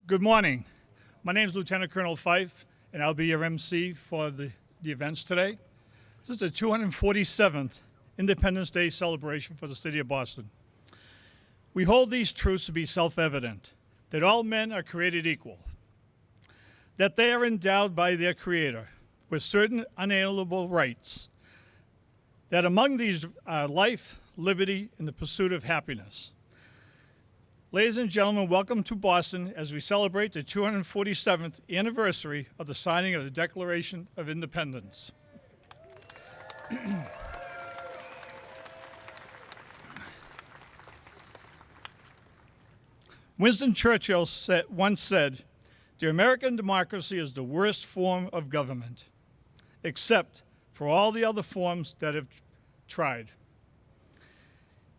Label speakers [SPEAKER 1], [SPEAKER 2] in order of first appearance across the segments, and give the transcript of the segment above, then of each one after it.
[SPEAKER 1] Good morning. My name is Lieutenant Colonel Fife, and I'll be your MC for the events today. This is the 247th Independence Day celebration for the city of Boston. We hold these truths to be self-evident, that all men are created equal, that they are endowed by their Creator with certain unalienable rights, that among these are life, liberty, and the pursuit of happiness. Ladies and gentlemen, welcome to Boston as we celebrate the 247th anniversary of the signing of the Declaration of Independence. Winston Churchill once said, "The American democracy is the worst form of government, except for all the other forms that have tried."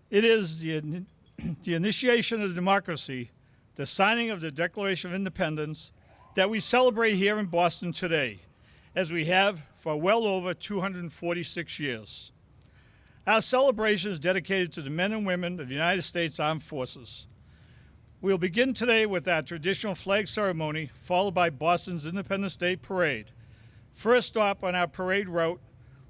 [SPEAKER 1] It is the initiation of democracy, the signing of the Declaration of Independence, that we celebrate here in Boston today, as we have for well over 246 years. Our celebration is dedicated to the men and women of the United States Armed Forces. We'll begin today with our traditional flag ceremony, followed by Boston's Independence Day Parade. First stop on our parade route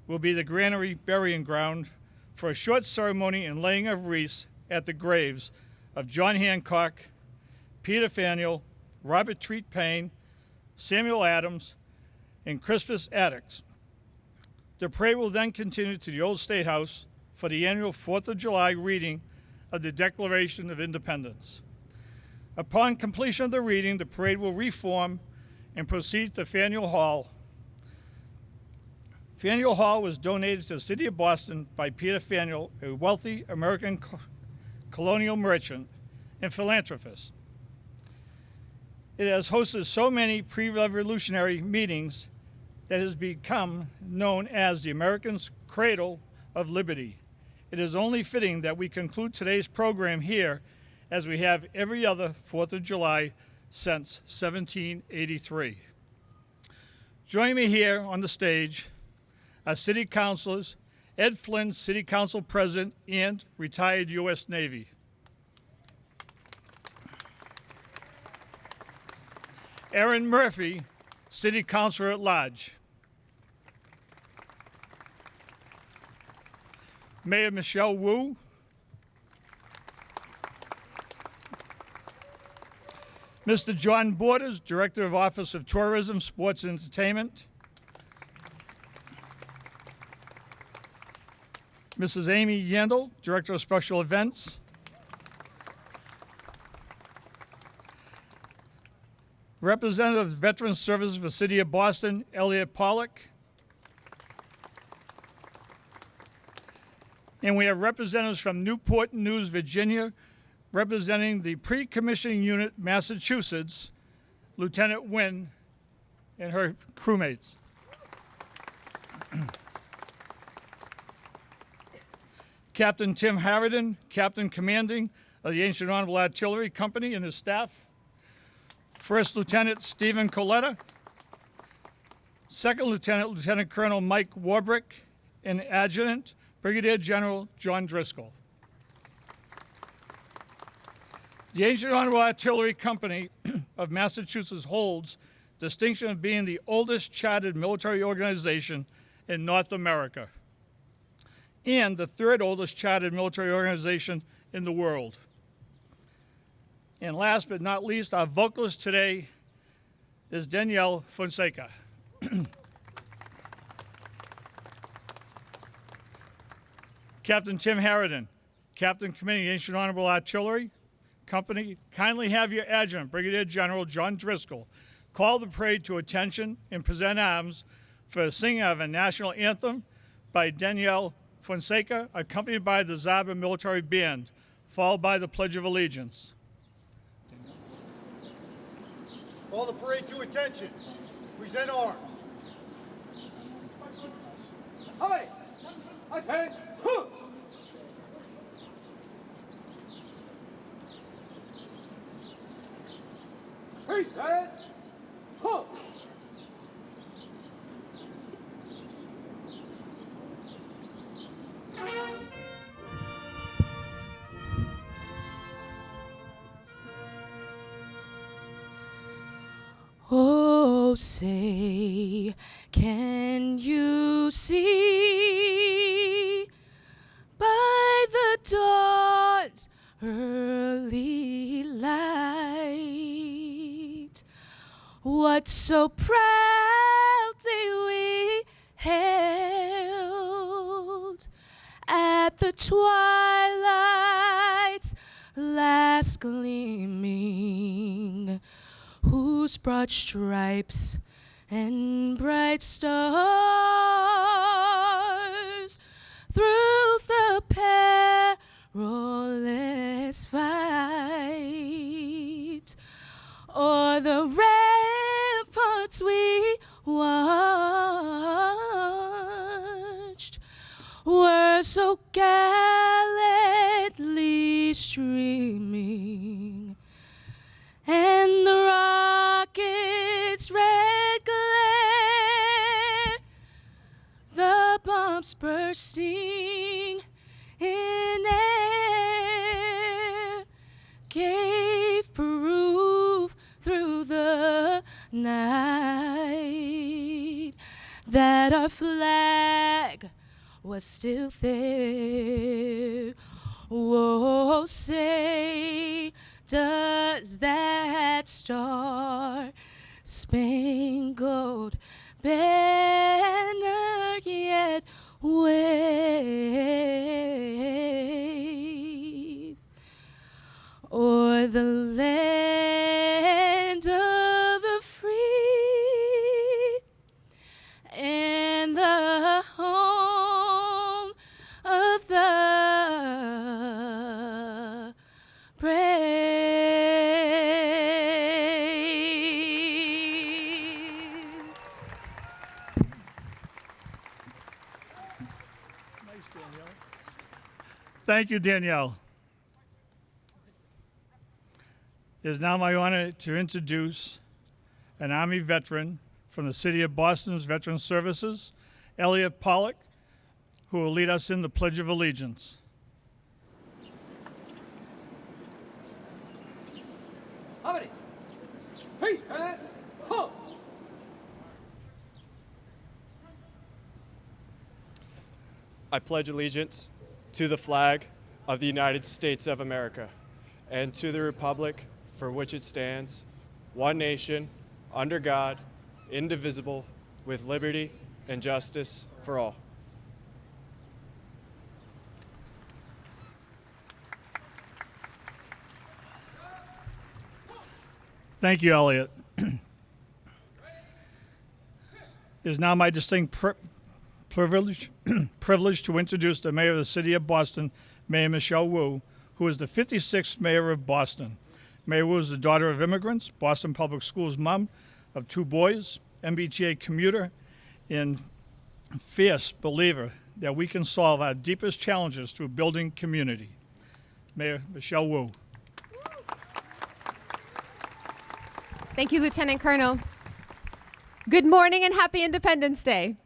[SPEAKER 1] will be the Granary Burying Ground for a short ceremony and laying of wreaths at the graves of John Hancock, Peter Faneuil, Robert Treat Paine, Samuel Adams, and Crispus Attucks. The parade will then continue to the Old State House for the annual 4th of July reading of the Declaration of Independence. Upon completion of the reading, the parade will reform and proceed to Faneuil Hall. Faneuil Hall was donated to the city of Boston by Peter Faneuil, a wealthy American colonial merchant and philanthropist. It has hosted so many pre-revolutionary meetings that it has become known as the American's Cradle of Liberty. It is only fitting that we conclude today's program here, as we have every other 4th of July since 1783. Joining me here on the stage are city councilors, Ed Flynn, City Council President and retired U.S. Navy. Aaron Murphy, City Councilor at Large. Mayor Michelle Wu. Mr. John Borders, Director of Office of Tourism, Sports, and Entertainment. Mrs. Amy Yandel, Director of Special Events. Representative of Veterans Services for the City of Boston, Elliot Pollock. And we have representatives from Newport News, Virginia, representing the Pre-Commissioning Unit, Massachusetts, Lieutenant Wynn and her crewmates. Captain Tim Harridan, Captain Commanding of the Ancient Honorable Artillery Company, and his staff. First Lieutenant Stephen Coletta. Second Lieutenant, Lieutenant Colonel Mike Warbrick, and Adjutant Brigadier General John Driscoll. The Ancient Honorable Artillery Company of Massachusetts holds the distinction of being the oldest chartered military organization in North America and the third oldest chartered military organization in the world. And last but not least, our vocalist today is Danielle Fonseca. Captain Tim Harridan, Captain Commanding Ancient Honorable Artillery Company, kindly have your adjutant, Brigadier General John Driscoll, call the parade to attention and present arms for the singing of a national anthem by Danielle Fonseca, accompanied by the Zaba Military Band, followed by the Pledge of Allegiance.
[SPEAKER 2] Call the parade to attention. Present arms.
[SPEAKER 3] Aye. Attack! Huh! Hey, Dad! Huh!
[SPEAKER 4] Oh, say, can you see by the dawn's early light what so proudly we hailed at the twilight's last gleaming, whose broad stripes and bright stars through the perilous fight o'er the ramparts we watched were so gallantly streaming, and the rocket's red glare, the bombs bursting in air, gave proof through the night that our flag was still there. Oh, say, does that star-spangled banner yet wave o'er the land of the free and the home of the brave?
[SPEAKER 1] Nice, Danielle. Thank you, Danielle. It is now my honor to introduce an Army veteran from the City of Boston's Veteran Services, Elliot Pollock, who will lead us in the Pledge of Allegiance.
[SPEAKER 3] Harmony! Hey, Dad! Huh!
[SPEAKER 5] I pledge allegiance to the flag of the United States of America and to the republic for which it stands, one nation, under God, indivisible, with liberty and justice for all.
[SPEAKER 1] Thank you, Elliot. It is now my distinct privilege to introduce the Mayor of the City of Boston, Mayor Michelle Wu, who is the 56th Mayor of Boston. Mayor Wu is the daughter of immigrants, Boston Public Schools mom of 2 boys, MBTA commuter, and fierce believer that we can solve our deepest challenges through building community. Mayor Michelle Wu.
[SPEAKER 6] Thank you, Lieutenant Colonel. Good morning and happy Independence Day.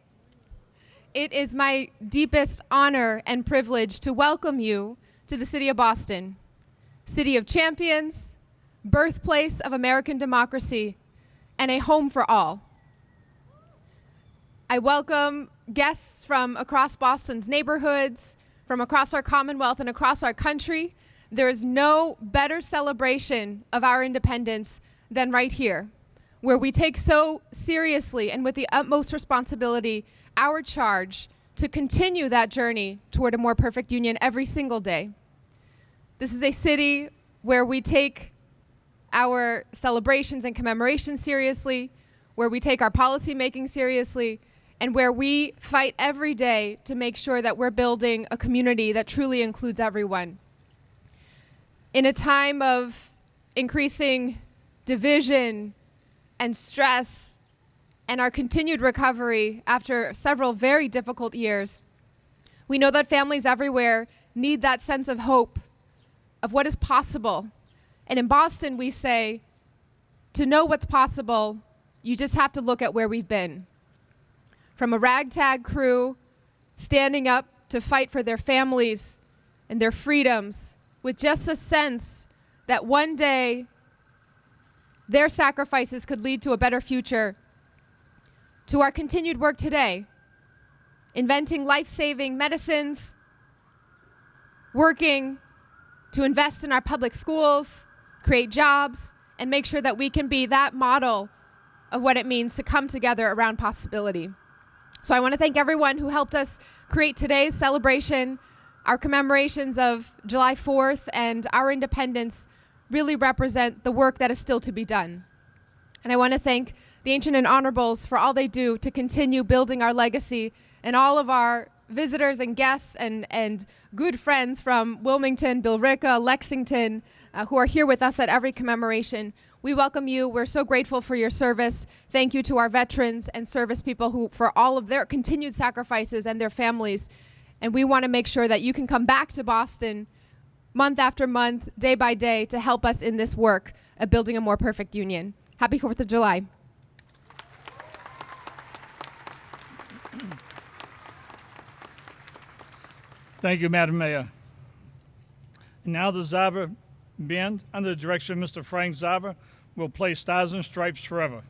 [SPEAKER 6] It is my deepest honor and privilege to welcome you to the City of Boston, City of Champions, birthplace of American democracy, and a home for all. I welcome guests from across Boston's neighborhoods, from across our Commonwealth and across our country. There is no better celebration of our independence than right here, where we take so seriously and with the utmost responsibility our charge to continue that journey toward a more perfect union every single day. This is a city where we take our celebrations and commemorations seriously, where we take our policy making seriously, and where we fight every day to make sure that we're building a community that truly includes everyone. In a time of increasing division and stress and our continued recovery after several very difficult years, We know that families everywhere need that sense of hope, of what is possible. And in Boston, we say, to know what's possible, you just have to look at where we've been. From a ragtag crew standing up to fight for their families and their freedoms with just a sense that one day their sacrifices could lead to a better future, to our continued work today, inventing life-saving medicines, working to invest in our public schools, create jobs, and make sure that we can be that model of what it means to come together around possibility. So I want to thank everyone who helped us create today's celebration. Our commemorations of July 4th and our independence really represent the work that is still to be done. And I want to thank the Ancient and Honorables for all they do to continue building our legacy, and all of our visitors and guests and good friends from Wilmington, Billerica, Lexington, who are here with us at every commemoration. We welcome you. We're so grateful for your service. Thank you to our veterans and service people who, for all of their continued sacrifices, and their families. And we want to make sure that you can come back to Boston month after month, day by day, to help us in this work of building a more perfect union. Happy 4th of July.
[SPEAKER 1] Thank you, Madam Mayor. And now the Zaba Band, under the direction of Mr. Frank Zaba, will play Stars and Stripes Forever.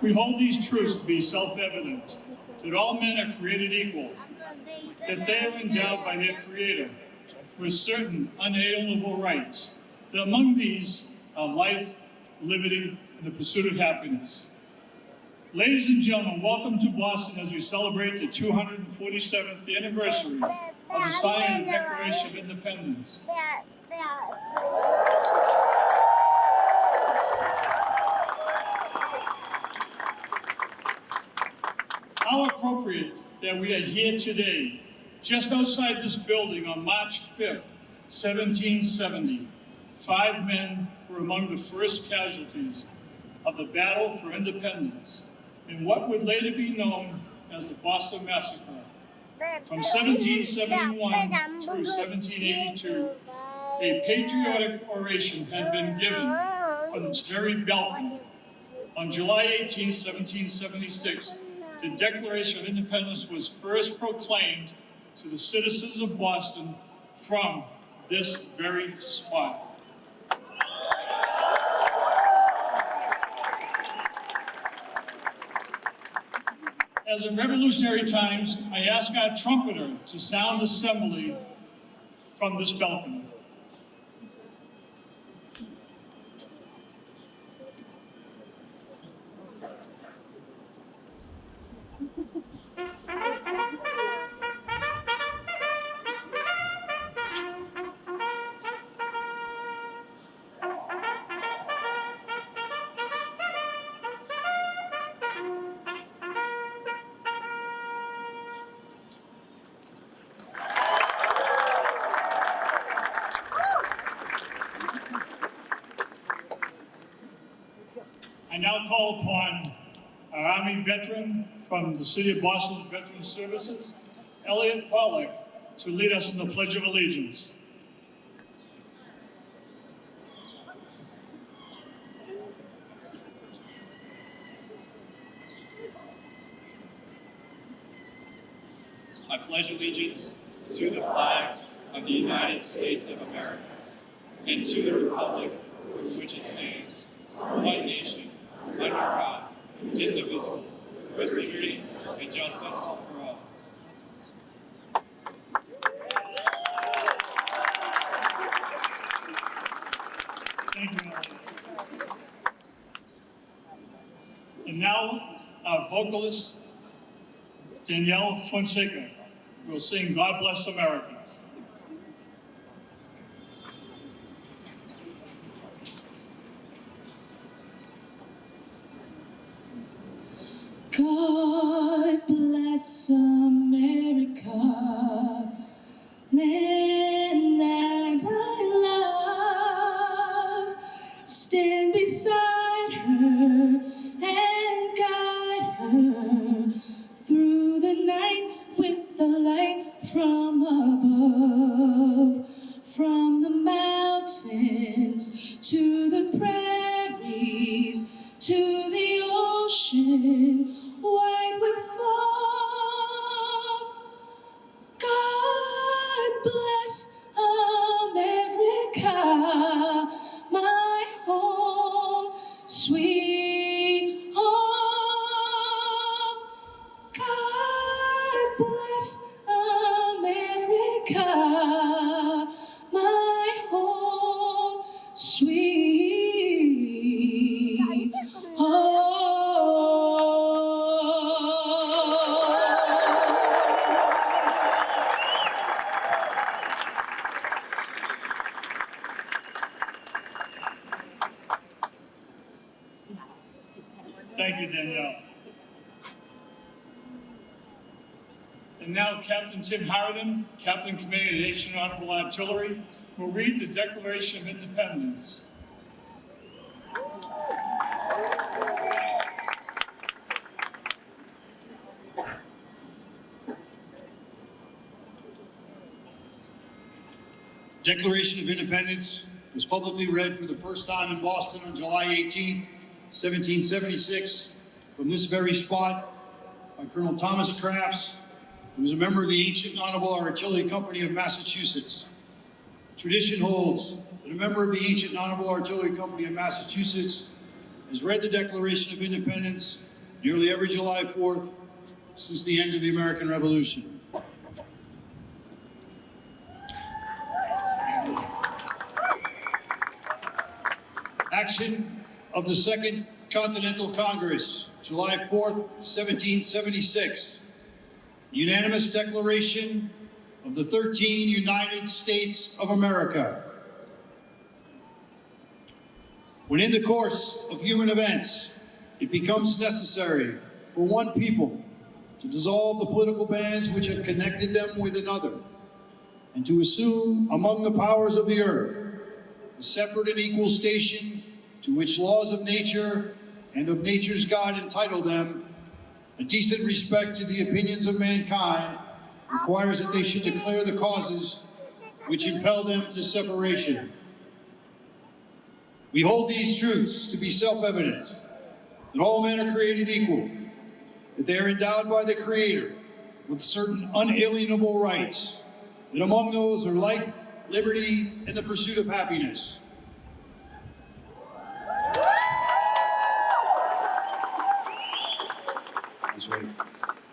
[SPEAKER 1] We hold these truths to be self-evident, that all men are created equal, that they are endowed by their Creator with certain unalienable rights, that among these are life, liberty, and the pursuit of happiness. Ladies and gentlemen, welcome to Boston as we celebrate the 247th anniversary of the signing of the Declaration of Independence. How appropriate that we are here today, just outside this building on March 5th, 1770. 5 men were among the first casualties of the battle for independence in what would later be known as the Boston Massacre. From 1771 through 1782, a patriotic oration had been given from this very balcony. On July 18, 1776, the Declaration of Independence was first proclaimed to the citizens of Boston from this very spot. As in revolutionary times, I ask our trumpeter to sound assembly from this balcony. I now call upon our Army veteran from the City of Boston Veterans Services, Elliot Pollack, to lead us in the Pledge of Allegiance.
[SPEAKER 5] I pledge allegiance to the flag of the United States of America and to the republic for which it stands, one nation, under God, indivisible, with liberty and justice for all.
[SPEAKER 1] Thank you, Elliot. And now, our vocalist, Danielle Fonseca, will sing God Bless America.
[SPEAKER 4] God bless America, land that I love. Stand beside her and guide her through the night with the light from above. From the mountains to the prairies to the ocean white with foam. God bless America, my home, sweet home. God bless America, my home, sweet home.
[SPEAKER 1] Thank you, Danielle. And now Captain Tim Harridan, Captain Commanding the 8th Honorable Artillery, will read the Declaration of Independence.
[SPEAKER 2] Declaration of Independence was publicly read for the first time in Boston on July 18, 1776, from this very spot by Colonel Thomas Crafts, who was a member of the Ancient and Honorable Artillery Company of Massachusetts. Tradition holds that a member of the Ancient and Honorable Artillery Company of Massachusetts has read the Declaration of Independence nearly every July 4th since the end of the American Revolution. Action of the Second Continental Congress, July 4th, 1776. The unanimous declaration of the 13 United States of America. When in the course of human events, it becomes necessary for one people to dissolve the political bands which have connected them with another, and to assume among the powers of the earth the separate and equal station to which laws of nature and of nature's God entitle them, a decent respect to the opinions of mankind requires that they should declare the causes which impel them to separation. We hold these truths to be self-evident, that all men are created equal, that they are endowed by the Creator with certain unalienable rights, that among those are life, liberty, and the pursuit of happiness. That's right.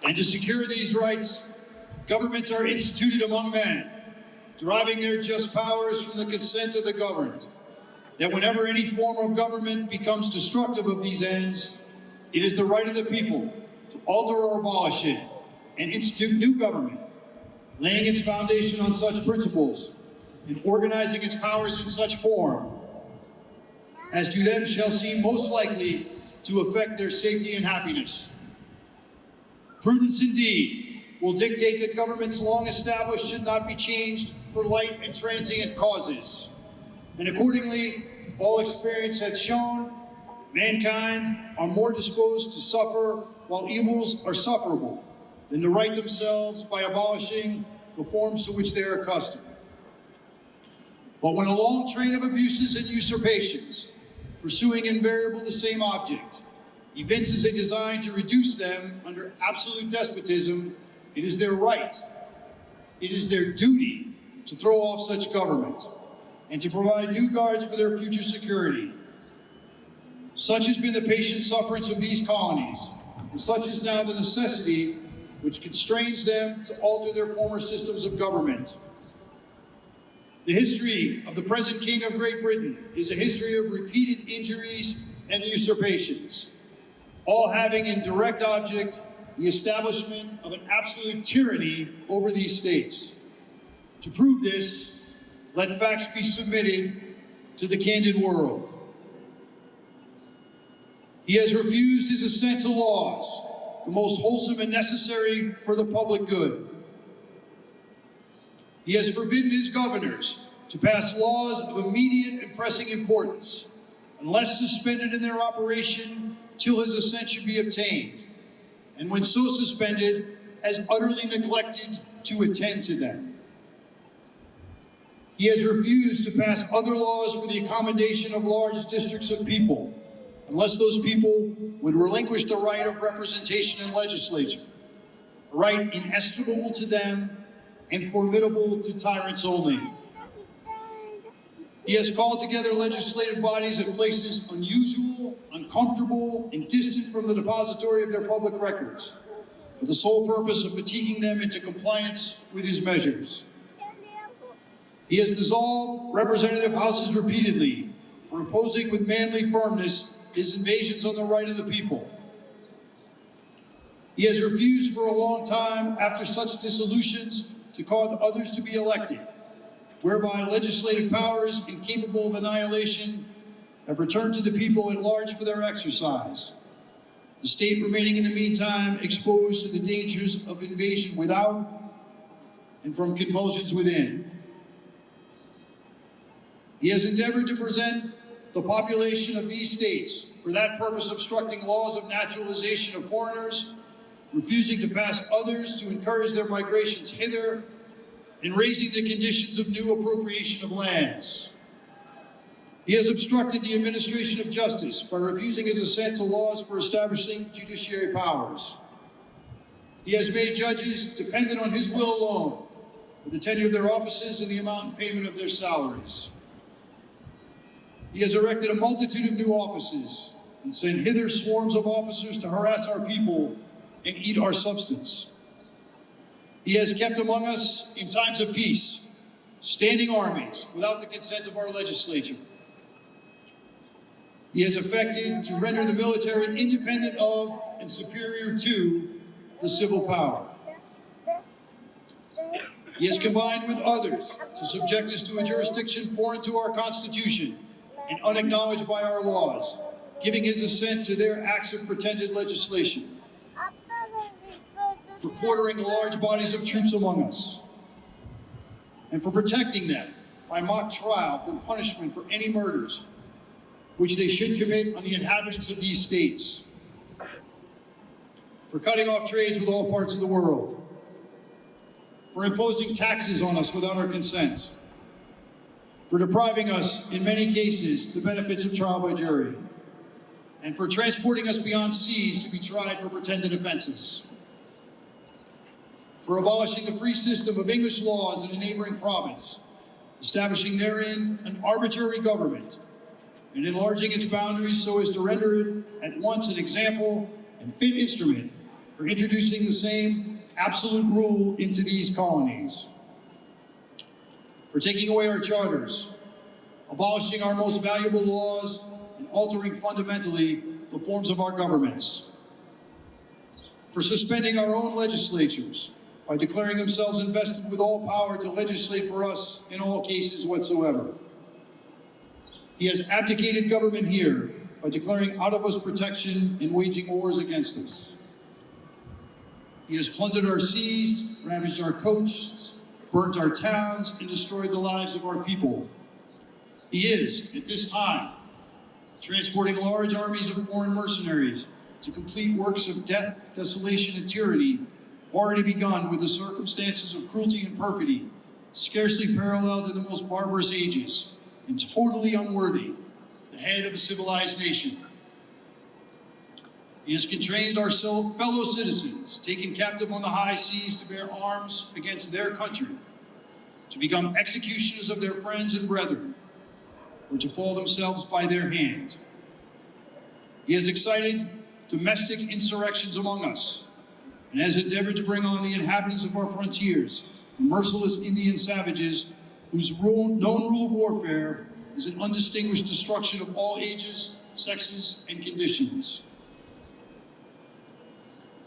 [SPEAKER 2] And to secure these rights, governments are instituted among men, deriving their just powers from the consent of the governed, that whenever any form of government becomes destructive of these ends, it is the right of the people to alter or abolish it and institute new government, laying its foundation on such principles and organizing its powers in such form as to them shall seem most likely to affect their safety and happiness. Prudence indeed will dictate that governments long established should not be changed for light and transient causes. And accordingly, all experience hath shown mankind are more disposed to suffer while evils are sufferable than to right themselves by abolishing the forms to which they are accustomed. But when a long train of abuses and usurpations, pursuing invariably the same object, evinces a design to reduce them under absolute despotism, it is their right, it is their duty to throw off such government and to provide new guards for their future security. Such has been the patient sufferance of these colonies, and such is now the necessity which constrains them to alter their former systems of government. The history of the present King of Great Britain is a history of repeated injuries and usurpations, all having in direct object the establishment of an absolute tyranny over these states. To prove this, let facts be submitted to the candid world. He has refused his assent to laws, the most wholesome and necessary for the public good. He has forbidden his governors to pass laws of immediate and pressing importance, unless suspended in their operation till his assent should be obtained, and when so suspended, has utterly neglected to attend to them. He has refused to pass other laws for the accommodation of large districts of people, unless those people would relinquish the right of representation in legislature, a right inestimable to them and formidable to tyrants only. He has called together legislative bodies at places unusual, uncomfortable, and distant from the depository of their public records, for the sole purpose of fatiguing them into compliance with his measures. He has dissolved representative houses repeatedly for opposing with manly firmness his invasions on the right of the people. He has refused for a long time, after such dissolutions, to cause others to be elected, whereby legislative powers incapable of annihilation have returned to the people at large for their exercise, the state remaining in the meantime exposed to the dangers of invasion without and from convulsions within. He has endeavored to present the population of these states for that purpose obstructing laws of naturalization of foreigners, refusing to pass others to encourage their migrations hither, and raising the conditions of new appropriation of lands. He has obstructed the administration of justice by refusing his assent to laws for establishing judiciary powers. He has made judges dependent on his will alone for the tenure of their offices and the amount and payment of their salaries. He has erected a multitude of new offices and send hither swarms of officers to harass our people and eat our substance. He has kept among us, in times of peace, standing armies without the consent of our legislature. He has effected to render the military independent of and superior to the civil power. He has combined with others to subject us to a jurisdiction foreign to our Constitution and unacknowledged by our laws, giving his assent to their acts of pretended legislation, for quartering large bodies of troops among us, and for protecting them by mock trial from punishment for any murders which they should commit on the inhabitants of these states, for cutting off trades with all parts of the world, for imposing taxes on us without our consent, for depriving us, in many cases, the benefits of trial by jury, and for transporting us beyond seas to be tried for pretended offenses, for abolishing the free system of English laws in a neighboring province, establishing therein an arbitrary government, and enlarging its boundaries so as to render it at once an example and fit instrument for introducing the same absolute rule into these colonies, for taking away our charters, abolishing our most valuable laws, and altering fundamentally the forms of our governments, for suspending our own legislatures by declaring themselves invested with all power to legislate for us in all cases whatsoever. He has abdicated government here by declaring out of us protection and waging wars against us. He has plundered our seas, ravaged our coasts, burnt our towns, and destroyed the lives of our people. He is, at this time, transporting large armies of foreign mercenaries to complete works of death, desolation, and tyranny already begun with the circumstances of cruelty and perfidy, scarcely paralleled in the most barbarous ages, and totally unworthy the head of a civilized nation. He has constrained our fellow citizens, taken captive on the high seas to bear arms against their country, to become executioners of their friends and brethren, or to fall themselves by their hand. He has excited domestic insurrections among us, and has endeavored to bring on the inhabitants of our frontiers, the merciless Indian savages whose known rule of warfare is an undistinguished destruction of all ages, sexes, and conditions.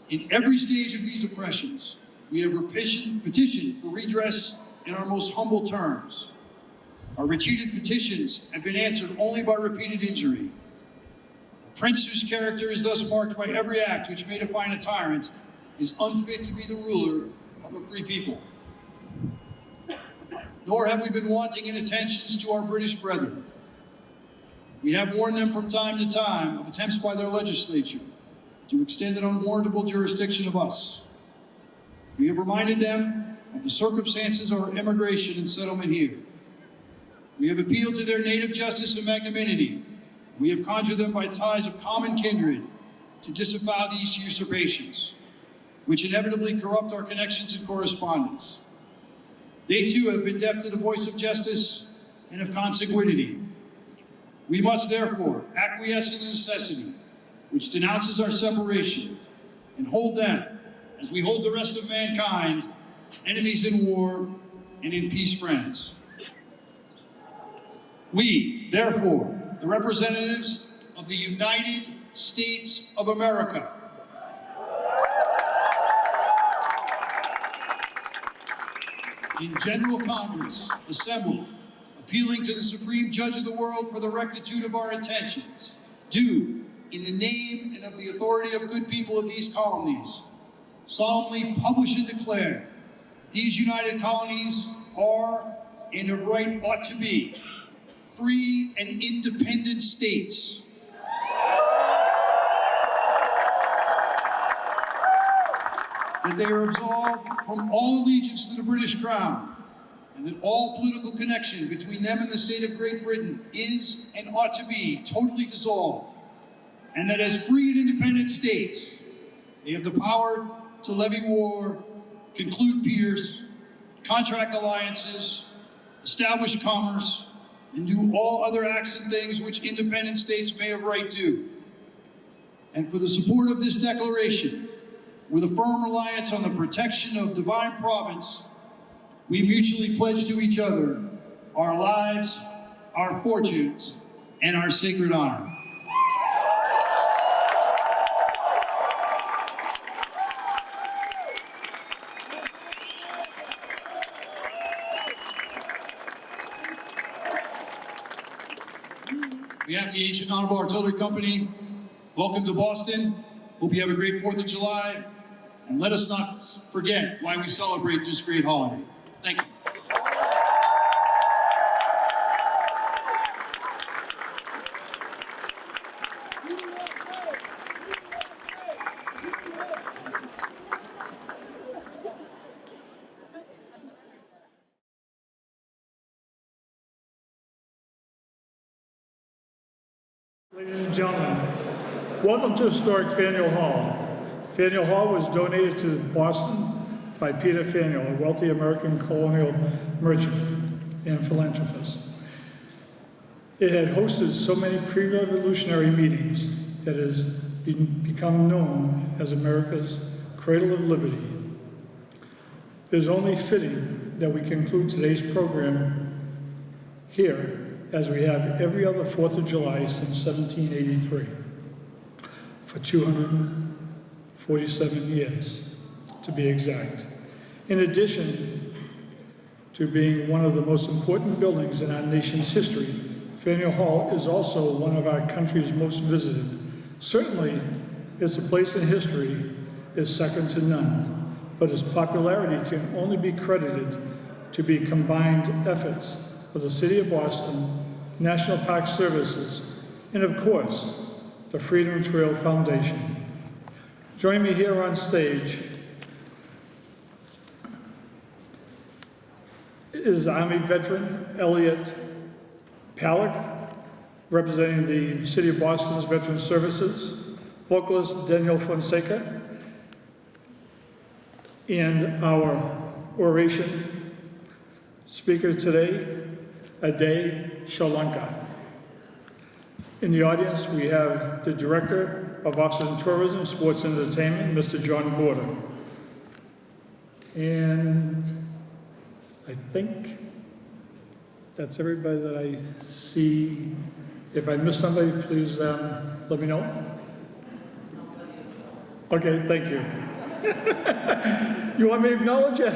[SPEAKER 2] In every stage of these oppressions, we have petitioned for redress in our most humble terms. Our repeated petitions have been answered only by repeated injury. A prince whose character is thus marked by every act which may define a tyrant is unfit to be the ruler of a free people. Nor have we been wanting in attentions to our British brethren. We have warned them from time to time of attempts by their legislature to extend an unwarrantable jurisdiction of us. We have reminded them of the circumstances of our immigration and settlement here. We have appealed to their native justice and magnanimity. We have conjured them by ties of common kindred to disavow these usurpations, which inevitably corrupt our connections and correspondence. They too have been deaf to the voice of justice and of consanguinity. We must therefore acquiesce in the necessity which denounces our separation, and hold them, as we hold the rest of mankind, enemies in war and in peace friends. We, therefore, the representatives of the United States of America, in General Congress, assembled, appealing to the Supreme Judge of the world for the rectitude of our intentions, do, in the name and of the authority of good people of these colonies, solemnly publish and declare these united colonies are, and of right ought to be, free and independent states. That they are absolved from all allegiance to the British Crown, and that all political connection between them and the state of Great Britain is and ought to be totally dissolved, and that as free and independent states, they have the power to levy war, conclude peace, contract alliances, establish commerce, and do all other acts and things which independent states may have right to, and for the support of this declaration. With a firm reliance on the protection of divine providence, we mutually pledge to each other our lives, our fortunes, and our sacred honor. On behalf of the Ancient Honorable Artillery Company, welcome to Boston. Hope you have a great 4th of July. And let us not forget why we celebrate this great holiday. Thank you.
[SPEAKER 1] Ladies and gentlemen, welcome to historic Faneuil Hall. Faneuil Hall was donated to Boston by Peter Faneuil, a wealthy American colonial merchant and philanthropist. It had hosted so many pre-revolutionary meetings that it has become known as America's cradle of liberty. It is only fitting that we conclude today's program here, as we have every other 4th of July since 1783, for 247 years, to be exact. In addition to being one of the most important buildings in our nation's history, Faneuil Hall is also one of our country's most visited. Certainly, its place in history is second to none, but its popularity can only be credited to be combined efforts of the City of Boston, National Park Services, and of course, the Freedom Trail Foundation. Joining me here on stage is Army veteran Elliot Palick, representing the City of Boston's Veteran Services, vocalist Daniel Fonseca, and our oration speaker today, Ade Solanke. In the audience, we have the Director of Office of Tourism, Sports and Entertainment, Mr. John Border. And I think that's everybody that I see. If I miss somebody, please let me know. Okay, thank you. You want me to acknowledge it?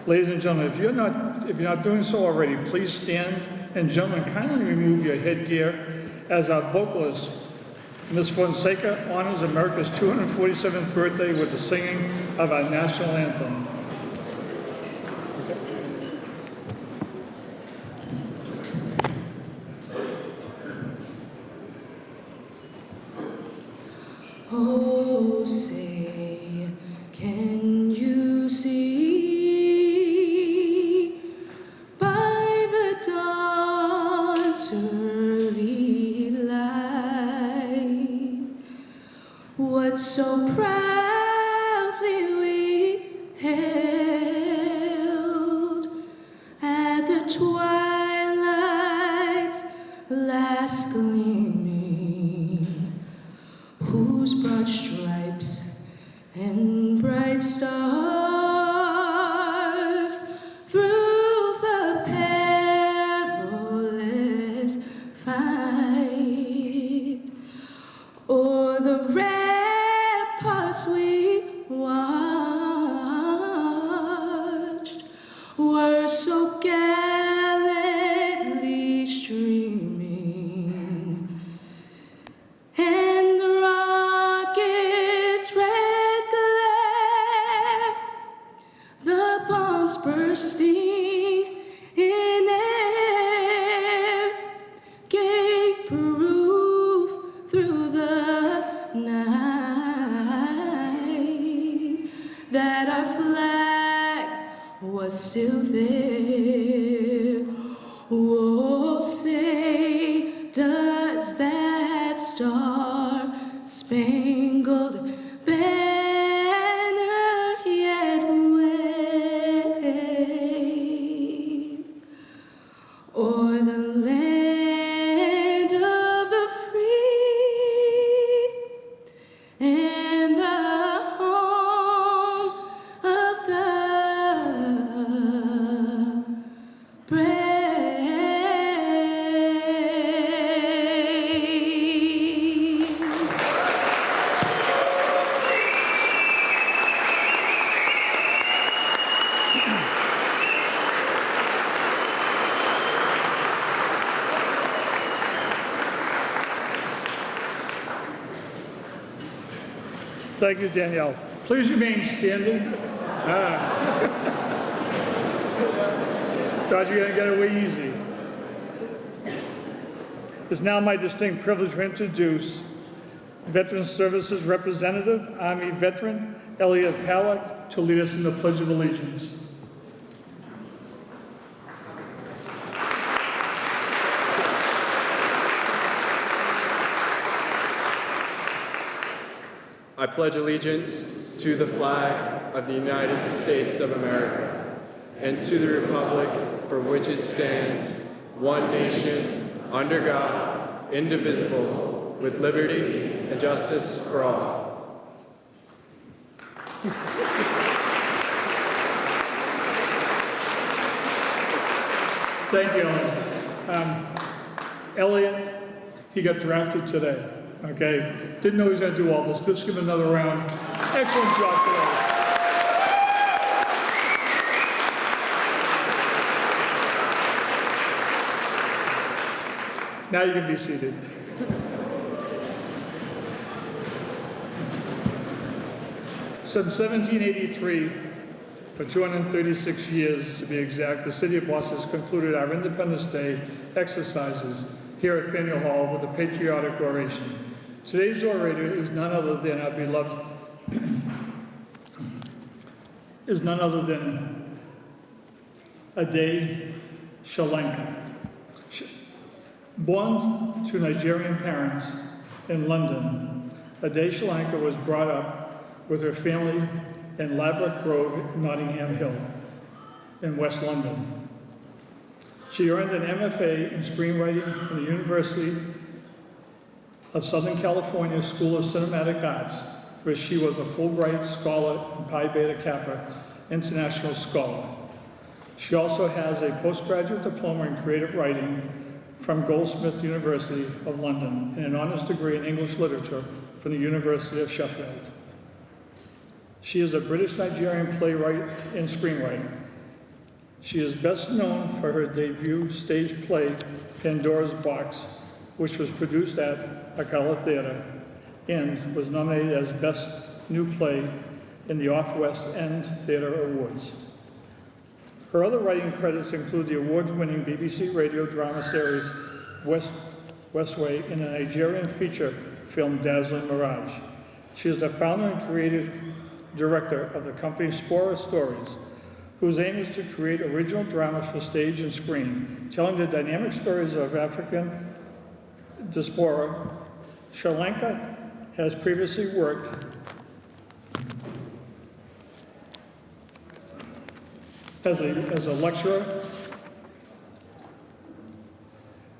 [SPEAKER 1] Ladies and gentlemen, if you're not doing so already, please stand, and gentlemen, kindly remove your headgear as our vocalist, Ms. Fonseca, honors America's 247th birthday with the singing of our national anthem. Okay.
[SPEAKER 4] Oh, say, can you see by the dawn's early light what so proudly we hailed at the twilight's last gleaming, whose broad stripes and bright stars through the perilous fight o'er the ramparts we watched were so gallantly streaming, and the rocket's red glare, the bombs bursting in air, gave proof through the night that our flag was still there. Oh, say, does that star-spangled banner yet wave?
[SPEAKER 1] Thank you, Danielle. Please remain standing. Thought you were going to get away easy. It's now my distinct privilege to introduce Veteran Services Representative, Army Veteran Elliot Pallak, to lead us in the Pledge of Allegiance.
[SPEAKER 5] I pledge allegiance to the flag of the United States of America and to the republic for which it stands, one nation, under God, indivisible, with liberty and justice for all.
[SPEAKER 1] Thank you, Elliot. Elliot, he got drafted today, okay? Didn't know he was going to do all this. Let's give him another round. Excellent job today. Now you can be seated. Since 1783, for 236 years to be exact, the City of Boston has concluded our Independence Day exercises here at Faneuil Hall with a patriotic oration. Today's orator is none other than our beloved, Ade Solanke. Born to Nigerian parents in London, Ade Solanke was brought up with her family in Ladbroke Grove, Nottingham Hill, in West London. She earned an MFA in screenwriting from the University of Southern California School of Cinematic Arts, where she was a Fulbright Scholar and Pi Beta Kappa International Scholar. She also has a postgraduate diploma in creative writing from Goldsmith University of London and an honors degree in English literature from the University of Sheffield. She is a British-Nigerian playwright and screenwriter. She is best known for her debut stage play, Pandora's Box, which was produced at Akala Theatre and was nominated as Best New Play in the Off-West End Theatre Awards. Her other writing credits include the award-winning BBC radio drama series Westway and the Nigerian feature film Dazzling Mirage. She is the founder and creative director of the company Spora Stories, whose aim is to create original dramas for stage and screen, telling the dynamic stories of African diaspora. Solanke has previously worked as a lecturer,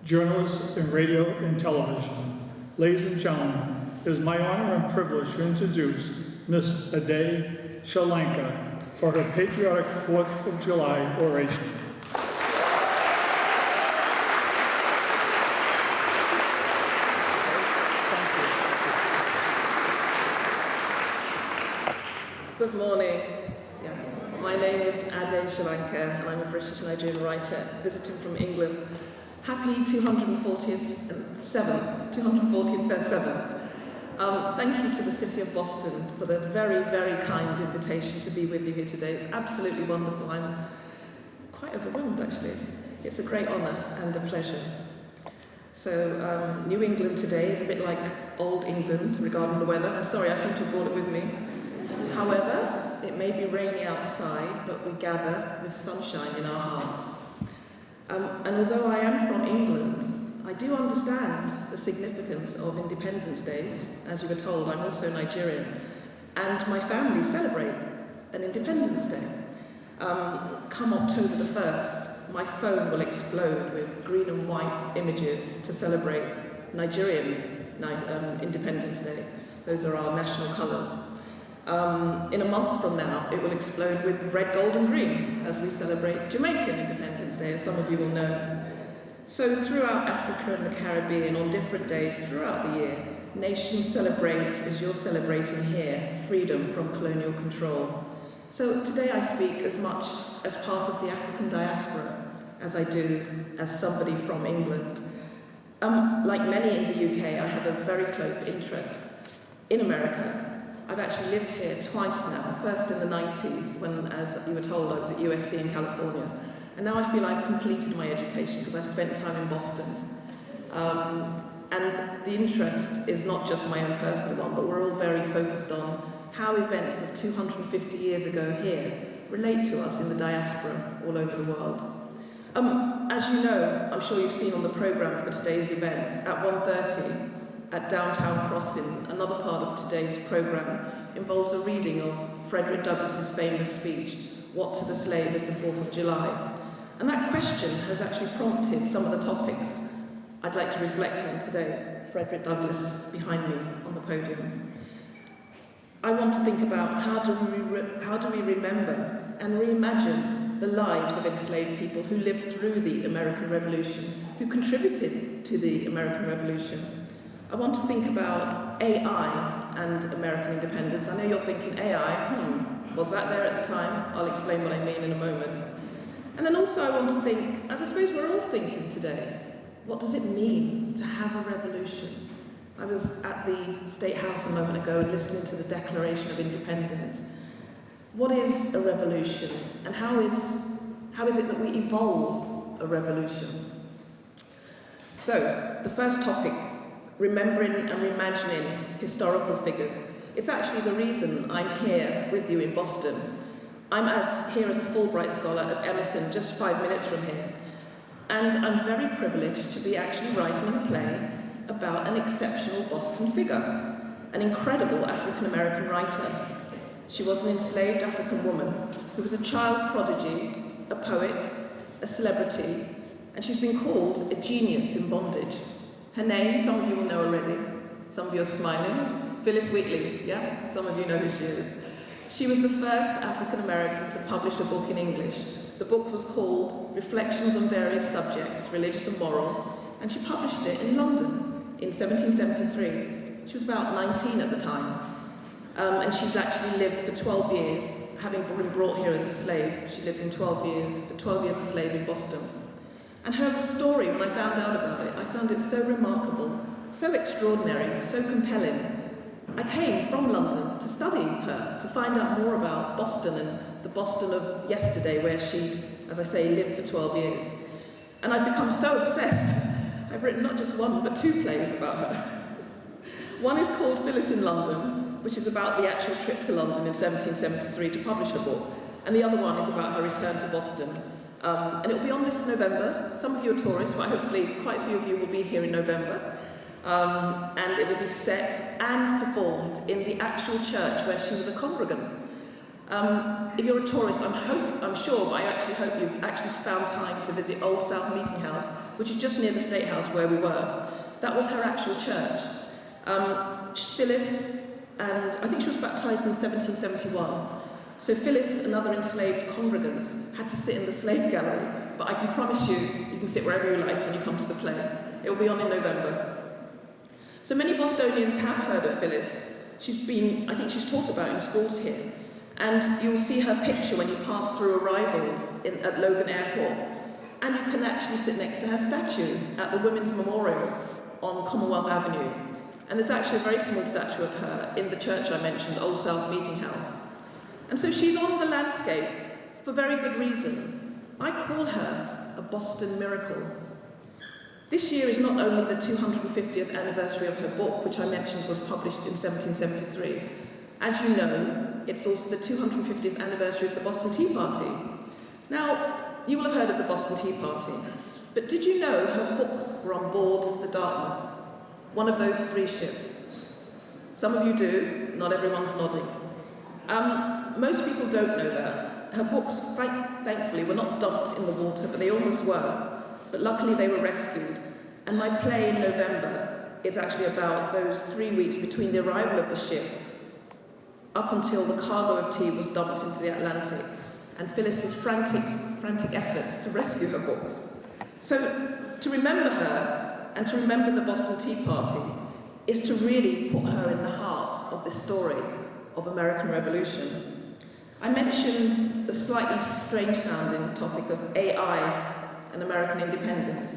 [SPEAKER 1] journalist in radio and television. Ladies and gentlemen, it is my honor and privilege to introduce Ms. Ade Solanke for her patriotic 4th of July oration.
[SPEAKER 7] Good morning. Yes, my name is Ade Solanke and I'm a British Nigerian writer visiting from England. Happy 240th birthday. Thank you to the City of Boston for the very, very kind invitation to be with you here today. It's absolutely wonderful. I'm quite overwhelmed, actually. It's a great honour and a pleasure. So, New England today is a bit like Old England regarding the weather. I'm sorry, I seem to have brought it with me. However, it may be rainy outside, but we gather with sunshine in our hearts. And although I am from England, I do understand the significance of Independence Days. As you were told, I'm also Nigerian, and my family celebrate an Independence Day. Come October the 1st, my phone will explode with green and white images to celebrate Nigerian Independence Day. Those are our national colours. In a month from now, it will explode with red, gold and green as we celebrate Jamaican Independence Day, as some of you will know. So throughout Africa and the Caribbean, on different days throughout the year, nations celebrate, as you're celebrating here, freedom from colonial control. So today I speak as much as part of the African diaspora as I do as somebody from England. Like many in the UK, I have a very close interest in America. I've actually lived here twice now, first in the 90s when, as you were told, I was at USC in California. And now I feel I've completed my education because I've spent time in Boston. And the interest is not just my own personal one, but we're all very focused on how events of 250 years ago here relate to us in the diaspora all over the world. As you know, I'm sure you've seen on the programme for today's events, at 1:30 at Downtown Crossing, another part of today's programme involves a reading of Frederick Douglass's famous speech, "What to the slave is the 4th of July?" And that question has actually prompted some of the topics I'd like to reflect on today. Frederick Douglass behind me on the podium. I want to think about how do we remember and reimagine the lives of enslaved people who lived through the American Revolution, who contributed to the American Revolution. I want to think about AI and American independence. I know you're thinking, AI, was that there at the time? I'll explain what I mean in a moment. And then also I want to think, as I suppose we're all thinking today, what does it mean to have a revolution? I was at the State House a moment ago and listening to the Declaration of Independence. What is a revolution, and how is it that we evolve a revolution? So, the first topic, remembering and reimagining historical figures. It's actually the reason I'm here with you in Boston. I'm here as a Fulbright scholar at Emerson, just 5 minutes from here. And I'm very privileged to be actually writing a play about an exceptional Boston figure, an incredible African-American writer. She was an enslaved African woman who was a child prodigy, a poet, a celebrity, and she's been called a genius in bondage. Her name, some of you will know already. Some of you are smiling. Phyllis Wheatley, yeah? Some of you know who she is. She was the first African-American to publish a book in English. The book was called Reflections on Various Subjects, Religious and Moral, and she published it in London in 1773. She was about 19 at the time, and she'd actually lived for 12 years, having been brought here as a slave. She lived in 12 years a slave in Boston. And her story, when I found out about it, I found it so remarkable, so extraordinary, so compelling. I came from London to study her, to find out more about Boston and the Boston of yesterday, where she'd, as I say, lived for 12 years. And I've become so obsessed. I've written not just one, but 2 plays about her. One is called Phyllis in London, which is about the actual trip to London in 1773 to publish her book. And the other one is about her return to Boston. And it will be on this November. Some of you are tourists, but hopefully quite a few of you will be here in November. And it will be set and performed in the actual church where she was a congregant. If you're a tourist, I'm sure, but I actually hope you've actually found time to visit Old South Meeting House, which is just near the State House where we were. That was her actual church. Phyllis, and I think she was baptized in 1771. So Phyllis and other enslaved congregants had to sit in the slave gallery, but I can promise you, you can sit wherever you like when you come to the play. It will be on in November. So many Bostonians have heard of Phyllis. I think she's taught about in schools here. And you'll see her picture when you pass through arrivals at Logan Airport. And you can actually sit next to her statue at the Women's Memorial on Commonwealth Avenue. And there's actually a very small statue of her in the church I mentioned, Old South Meeting House. And so she's on the landscape for very good reason. I call her a Boston miracle. This year is not only the 250th anniversary of her book, which I mentioned was published in 1773. As you know, it's also the 250th anniversary of the Boston Tea Party. Now, you will have heard of the Boston Tea Party, but did you know her books were on board the Dartmouth, one of those 3 ships? Some of you do, not everyone's nodding. Most people don't know that. Her books, thankfully, were not dumped in the water, but they almost were. But luckily they were rescued. And my play in November is actually about those 3 weeks between the arrival of the ship up until the cargo of tea was dumped into the Atlantic, and Phyllis's frantic efforts to rescue her books. So, to remember her, and to remember the Boston Tea Party, is to really put her in the heart of this story of American Revolution. I mentioned the slightly strange-sounding topic of AI and American independence.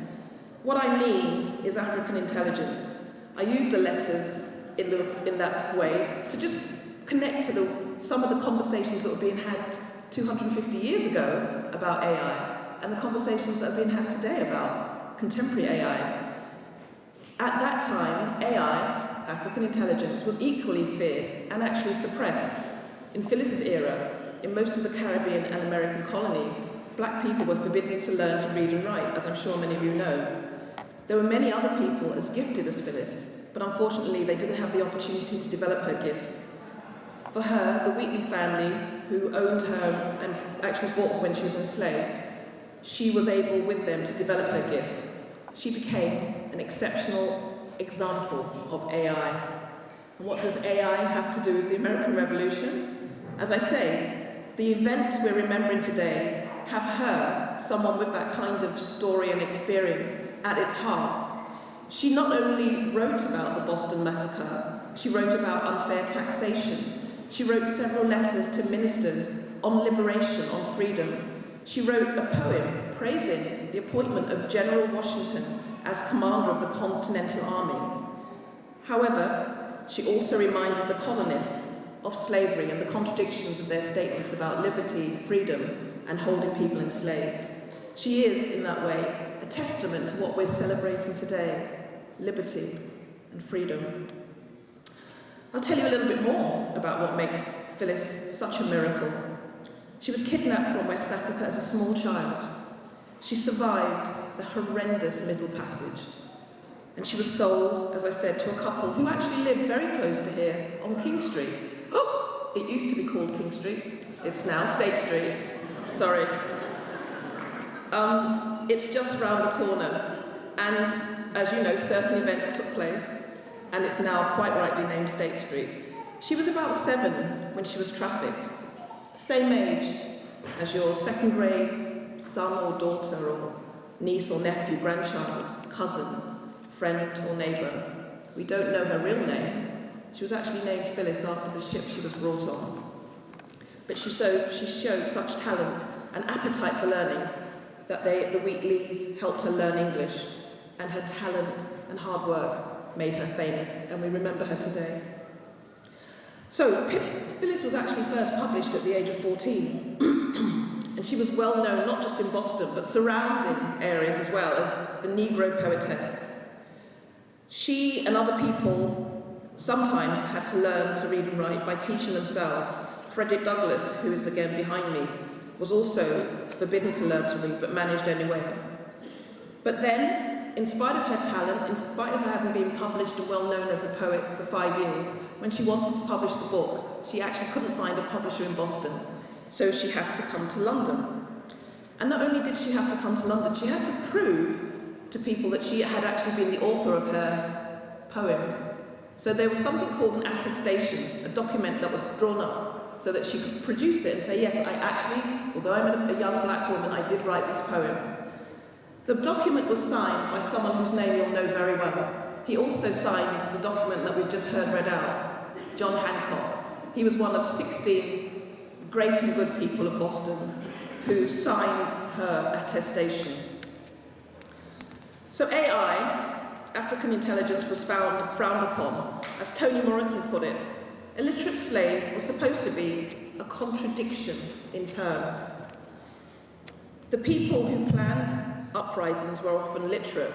[SPEAKER 7] What I mean is African intelligence. I use the letters in that way to just connect to some of the conversations that were being had 250 years ago about AI and the conversations that are being had today about contemporary AI. At that time, AI, African intelligence, was equally feared and actually suppressed. In Phyllis's era, in most of the Caribbean and American colonies, black people were forbidden to learn to read and write, as I'm sure many of you know. There were many other people as gifted as Phyllis, but unfortunately they didn't have the opportunity to develop her gifts. For her, the Wheatley family, who owned her and actually bought her when she was enslaved, she was able with them to develop her gifts. She became an exceptional example of AI. And what does AI have to do with the American Revolution? As I say, the events we're remembering today have her, someone with that kind of story and experience, at its heart. She not only wrote about the Boston Massacre, she wrote about unfair taxation. She wrote several letters to ministers on liberation, on freedom. She wrote a poem praising the appointment of General Washington as commander of the Continental Army. However, she also reminded the colonists of slavery and the contradictions of their statements about liberty, freedom, and holding people enslaved. She is, in that way, a testament to what we're celebrating today, liberty and freedom. I'll tell you a little bit more about what makes Phyllis such a miracle. She was kidnapped from West Africa as a small child. She survived the horrendous Middle Passage. And she was sold, as I said, to a couple who actually lived very close to here on King Street. Oh, it used to be called King Street. It's now State Street. Sorry. It's just round the corner. And as you know, certain events took place, and it's now quite rightly named State Street. She was about 7 when she was trafficked. Same age as your second grade son or daughter or niece or nephew, grandchild, cousin, friend or neighbour. We don't know her real name. She was actually named Phyllis after the ship she was brought on. But she showed such talent and appetite for learning that the Wheatleys helped her learn English, and her talent and hard work made her famous, and we remember her today. So, Phyllis was actually first published at the age of 14, and she was well known not just in Boston, but surrounding areas as well as the Negro poetess. She and other people sometimes had to learn to read and write by teaching themselves. Frederick Douglass, who is again behind me, was also forbidden to learn to read, but managed anyway. But then, in spite of her talent, in spite of her having been published and well known as a poet for 5 years, when she wanted to publish the book, she actually couldn't find a publisher in Boston, so she had to come to London. And not only did she have to come to London, she had to prove to people that she had actually been the author of her poems. So there was something called an attestation, a document that was drawn up so that she could produce it and say, yes, I actually, although I'm a young black woman, I did write these poems. The document was signed by someone whose name you'll know very well. He also signed the document that we've just heard read out, John Hancock. He was one of 16 great and good people of Boston who signed her attestation. So AI, African intelligence, was frowned upon. As Toni Morrison put it, illiterate slave was supposed to be a contradiction in terms. The people who planned uprisings were often literate,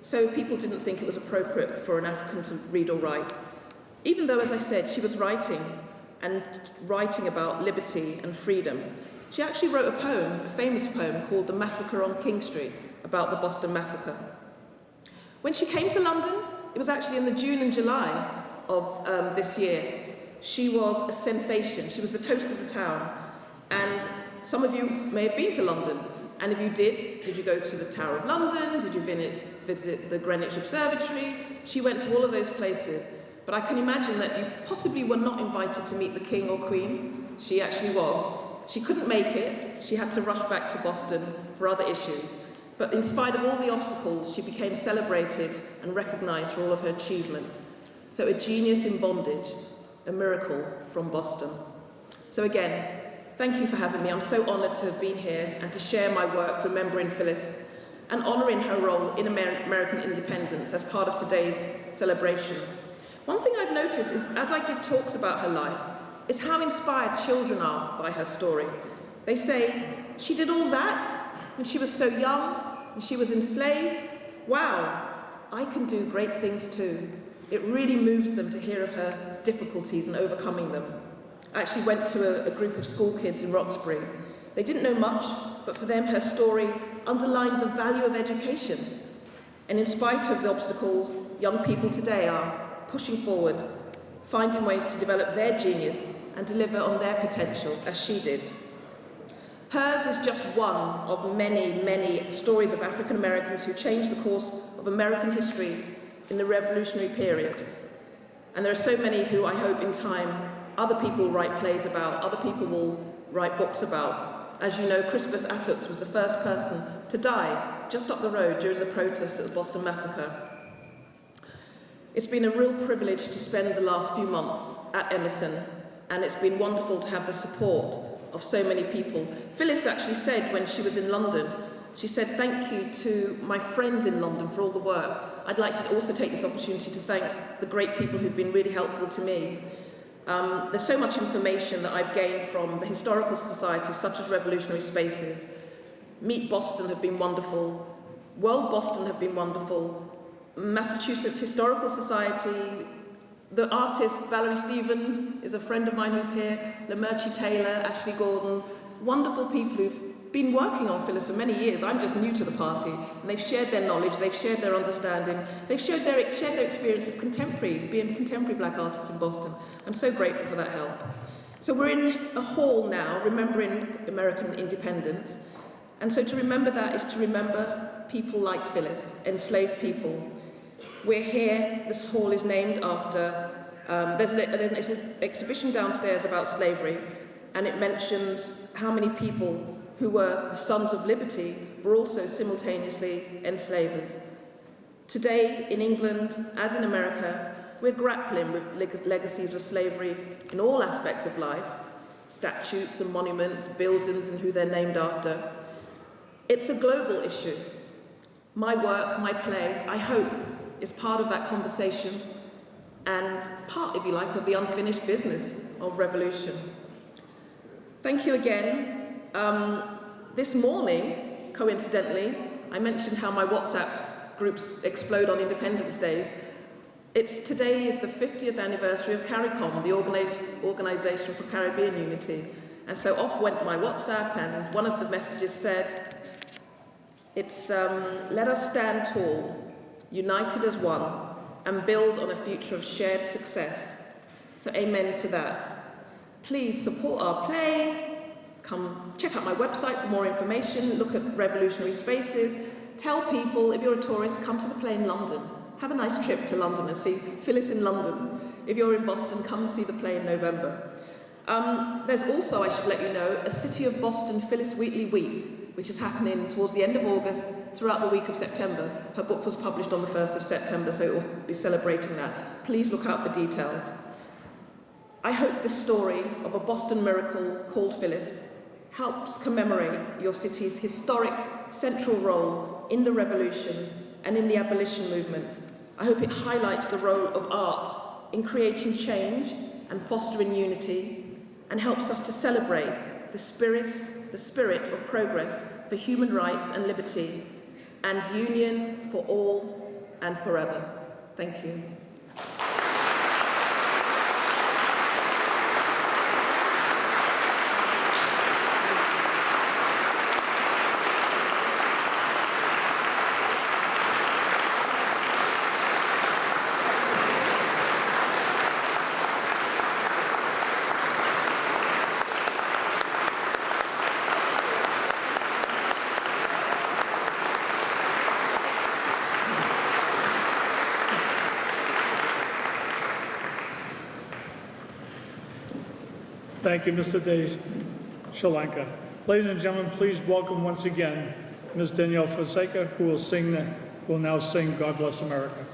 [SPEAKER 7] so people didn't think it was appropriate for an African to read or write. Even though, as I said, she was writing about liberty and freedom. She actually wrote a poem, a famous poem called The Massacre on King Street, about the Boston Massacre. When she came to London, it was actually in the June and July of this year, she was a sensation. She was the toast of the town. And some of you may have been to London. And if you did you go to the Tower of London? Did you visit the Greenwich Observatory? She went to all of those places. But I can imagine that you possibly were not invited to meet the King or Queen. She actually was. She couldn't make it. She had to rush back to Boston for other issues. But in spite of all the obstacles, she became celebrated and recognized for all of her achievements. So a genius in bondage, a miracle from Boston. So again, thank you for having me. I'm so honored to have been here and to share my work remembering Phyllis and honoring her role in American independence as part of today's celebration. One thing I've noticed is, as I give talks about her life, is how inspired children are by her story. They say, she did all that when she was so young, and she was enslaved. Wow, I can do great things too. It really moves them to hear of her difficulties and overcoming them. I actually went to a group of school kids in Roxbury. They didn't know much, but for them her story underlined the value of education. And in spite of the obstacles, young people today are pushing forward, finding ways to develop their genius and deliver on their potential, as she did. Hers is just one of many, many stories of African Americans who changed the course of American history in the revolutionary period. And there are so many who I hope in time other people will write plays about, other people will write books about. As you know, Crispus Attucks was the first person to die just up the road during the protest at the Boston Massacre. It's been a real privilege to spend the last few months at Emerson, and it's been wonderful to have the support of so many people. Phyllis actually said when she was in London, she said, thank you to my friends in London for all the work. I'd like to also take this opportunity to thank the great people who've been really helpful to me. There's so much information that I've gained from the historical societies such as Revolutionary Spaces. Meet Boston have been wonderful. World Boston have been wonderful. Massachusetts Historical Society. The artist Valerie Stevens is a friend of mine who's here. Lamerchi Taylor, Ashley Gordon. Wonderful people who've been working on Phyllis for many years. I'm just new to the party. And they've shared their knowledge, they've shared their understanding, they've shared their experience of being contemporary black artists in Boston. I'm so grateful for that help. So we're in a hall now, remembering American independence. And so to remember that is to remember people like Phyllis, enslaved people. We're here, this hall is named after, there's an exhibition downstairs about slavery, and it mentions how many people who were the sons of liberty were also simultaneously enslavers. Today, in England, as in America, we're grappling with legacies of slavery in all aspects of life, statutes and monuments, buildings and who they're named after. It's a global issue. My work, my play, I hope, is part of that conversation and part, if you like, of the unfinished business of revolution. Thank you again. This morning, coincidentally, I mentioned how my WhatsApp groups explode on Independence Days. Today is the 50th anniversary of CARICOM, the Organisation for Caribbean Unity. And so off went my WhatsApp, and one of the messages said, let us stand tall, united as one, and build on a future of shared success. So amen to that. Please support our play. Come check out my website for more information. Look at Revolutionary Spaces. Tell people, if you're a tourist, come to the play in London. Have a nice trip to London and see Phyllis in London. If you're in Boston, come and see the play in November. There's also, I should let you know, a City of Boston Phyllis Wheatley Week, which is happening towards the end of August, throughout the week of September. Her book was published on the 1st of September, so it will be celebrating that. Please look out for details. I hope this story of a Boston miracle called Phyllis helps commemorate your city's historic central role in the revolution and in the abolition movement. I hope it highlights the role of art in creating change and fostering unity, and helps us to celebrate the spirit of progress for human rights and liberty, and union for all and forever. Thank you.
[SPEAKER 1] Thank you, Mr. Ade Solanke. Ladies and gentlemen, please welcome once again Ms. Danielle Fonseca, who will now sing God Bless America.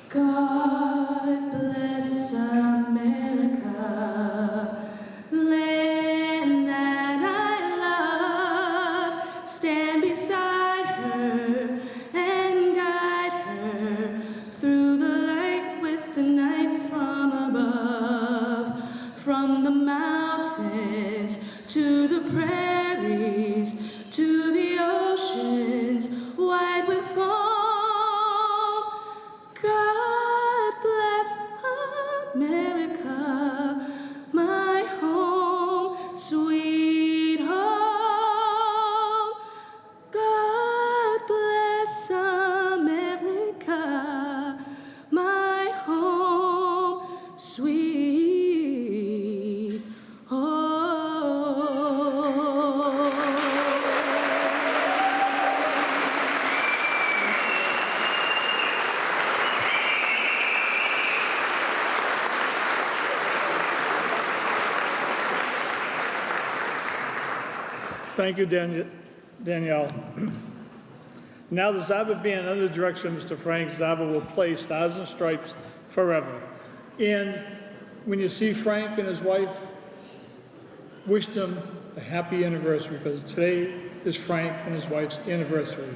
[SPEAKER 4] God bless America, land that mountains, to the prairies, to the oceans, white with foam. God bless America, my home, sweet home. God bless America, my home, sweet home.
[SPEAKER 1] Thank you, Danielle. Now the Zava Band, under the direction of Mr. Frank Zava, will play Stars and Stripes Forever. And when you see Frank and his wife, wish them a happy anniversary, because today is Frank and his wife's anniversary.